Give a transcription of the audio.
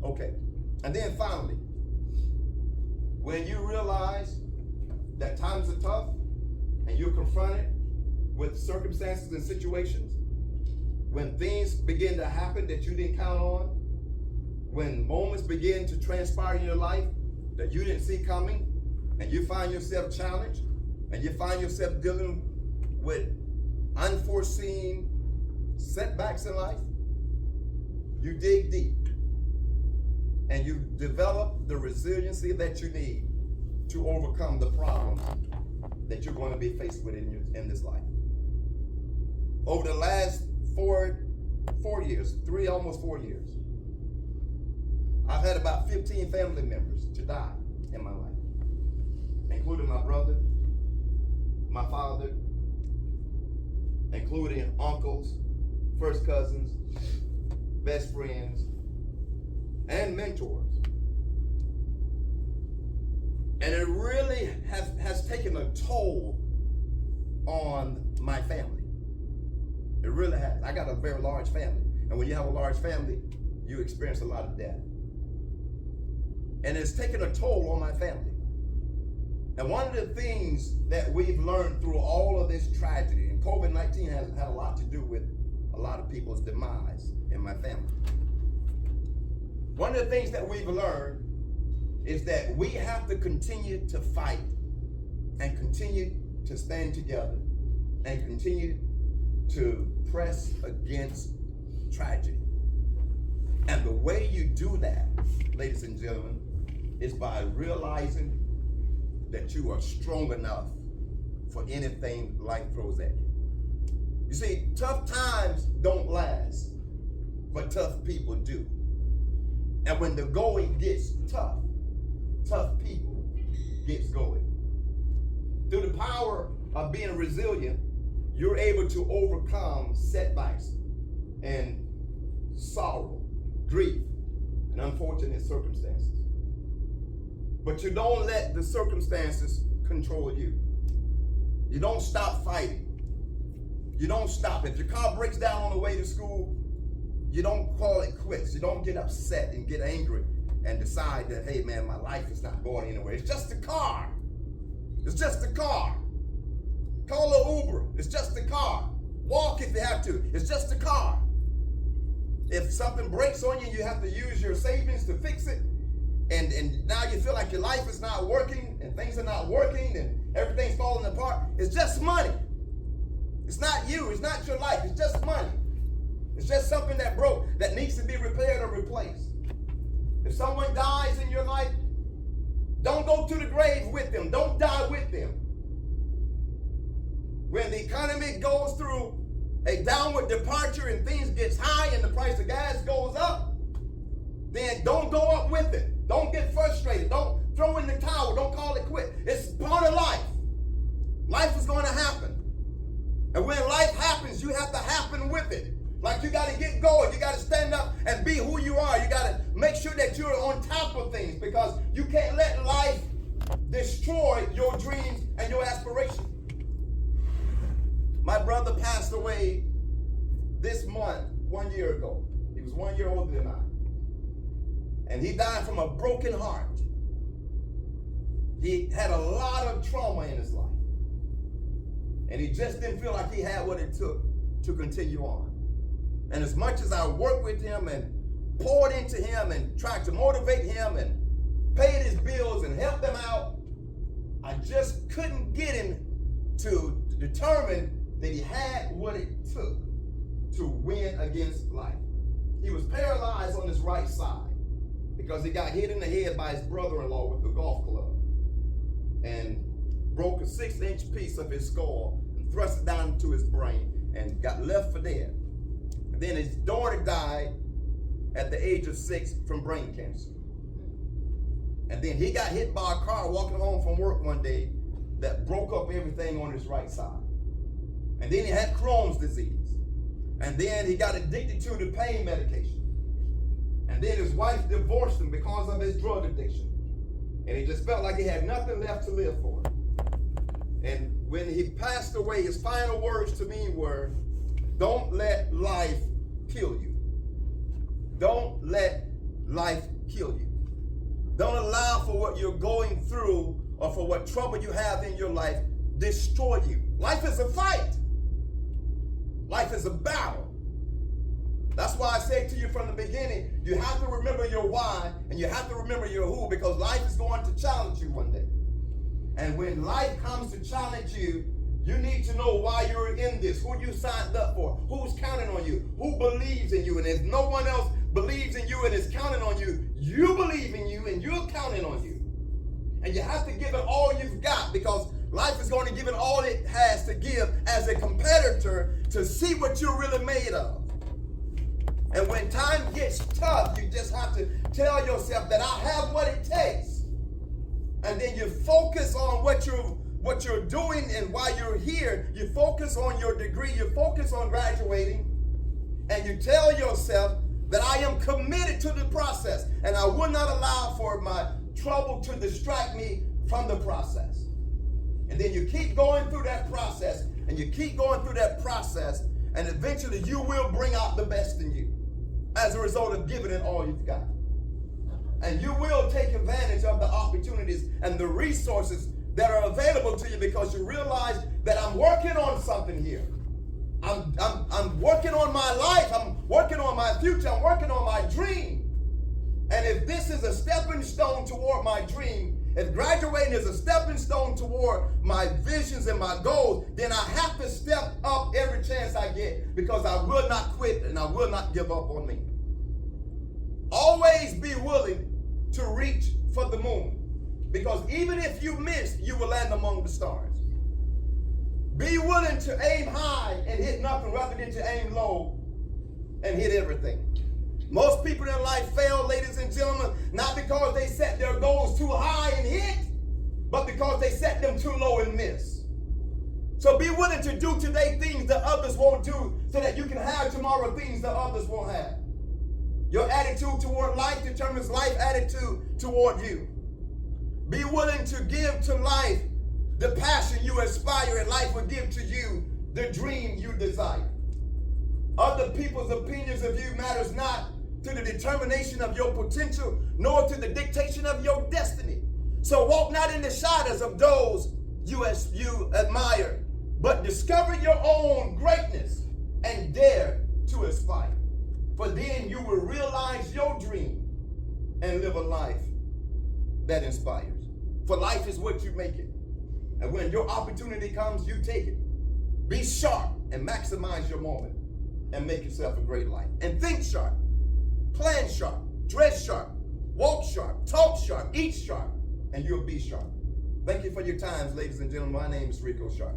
Okay. And then finally, when you realize that times are tough and you're confronted with circumstances and situations, when things begin to happen that you didn't count on, when moments begin to transpire in your life that you didn't see coming, and you find yourself challenged, and you find yourself dealing with unforeseen setbacks in life, you dig deep and you develop the resiliency that you need to overcome the problems that you're going to be faced with in this life. Over the last almost 4 years, I've had about 15 family members to die in my life, including my brother, my father, including uncles, first cousins, best friends, and mentors. And it really has taken a toll on my family. It really has. I got a very large family. And when you have a large family, you experience a lot of death. And it's taken a toll on my family. And one of the things that we've learned through all of this tragedy, and COVID-19 has had a lot to do with a lot of people's demise in my family. One of the things that we've learned is that we have to continue to fight and continue to stand together and continue to press against tragedy. And the way you do that, ladies and gentlemen, is by realizing that you are strong enough for anything life throws at you. You see, tough times don't last, but tough people do. And when the going gets tough, tough people gets going. Through the power of being resilient, you're able to overcome setbacks and sorrow, grief, and unfortunate circumstances. But you don't let the circumstances control you. You don't stop fighting. You don't stop. If your car breaks down on the way to school, you don't call it quits. You don't get upset and get angry and decide that, hey man, my life is not going anywhere. It's just a car. It's just a car. Call an Uber. It's just a car. Walk if you have to. It's just a car. If something breaks on you, you have to use your savings to fix it. And now you feel like your life is not working and things are not working and everything's falling apart. It's just money. It's not you. It's not your life. It's just money. It's just something that broke that needs to be repaired or replaced. If someone dies in your life, don't go to the grave with them. Don't die with them. When the economy goes through a downward departure and things gets high and the price of gas goes up, then don't go up with it. Don't get frustrated. Don't throw in the towel. Don't call it quit. It's part of life. Life is going to happen. And when life happens, you have to happen with it. Like you got to get going. You got to stand up and be who you are. You got to make sure that you're on top of things because you can't let life destroy your dreams and your aspirations. My brother passed away this month 1 year ago. He was 1 year older than I. And he died from a broken heart. He had a lot of trauma in his life. And he just didn't feel like he had what it took to continue on. And as much as I worked with him and poured into him and tried to motivate him and paid his bills and helped him out, I just couldn't get him to determine that he had what it took to win against life. He was paralyzed on his right side because he got hit in the head by his brother-in-law with the golf club and broke a 6-inch piece of his skull and thrust it down into his brain and got left for dead. And then his daughter died at the age of 6 from brain cancer. And then he got hit by a car walking home from work one day that broke up everything on his right side. And then he had Crohn's disease. And then he got addicted to the pain medication. And then his wife divorced him because of his drug addiction. And he just felt like he had nothing left to live for. And when he passed away, his final words to me were, don't let life kill you. Don't let life kill you. Don't allow for what you're going through or for what trouble you have in your life destroy you. Life is a fight. Life is a battle. That's why I say to you from the beginning, you have to remember your why and you have to remember your who, because life is going to challenge you one day. And when life comes to challenge you, you need to know why you're in this, who you signed up for, who's counting on you, who believes in you. And if no one else believes in you and is counting on you, you believe in you and you're counting on you. And you have to give it all you've got, because life is going to give it all it has to give as a competitor to see what you're really made of. And when time gets tough, you just have to tell yourself that I have what it takes. And then you focus on what you're doing and why you're here. You focus on your degree. You focus on graduating. And you tell yourself that I am committed to the process. And I will not allow for my trouble to distract me from the process. And then you keep going through that process. And you keep going through that process. And eventually you will bring out the best in you as a result of giving it all you've got. And you will take advantage of the opportunities and the resources that are available to you, because you realize that I'm working on something here. I'm working on my life. I'm working on my future. I'm working on my dream. And if this is a stepping stone toward my dream, if graduating is a stepping stone toward my visions and my goals, then I have to step up every chance I get, because I will not quit and I will not give up on me. Always be willing to reach for the moon, because even if you miss, you will land among the stars. Be willing to aim high and hit nothing rather than to aim low and hit everything. Most people in life fail, ladies and gentlemen, not because they set their goals too high and hit, but because they set them too low and miss. So be willing to do today things that others won't do, so that you can have tomorrow things that others won't have. Your attitude toward life determines life attitude toward you. Be willing to give to life the passion you aspire, and life will give to you the dream you desire. Other people's opinions of you matters not to the determination of your potential, nor to the dictation of your destiny. So walk not in the shadows of those you admire, but discover your own greatness and dare to aspire. For then you will realize your dream and live a life that inspires. For life is what you make it. And when your opportunity comes, you take it. Be sharp and maximize your moment and make yourself a great life. And think sharp, plan sharp, dress sharp, walk sharp, talk sharp, eat sharp, and you'll be sharp. Thank you for your time, ladies and gentlemen. My name is Rico Sharp.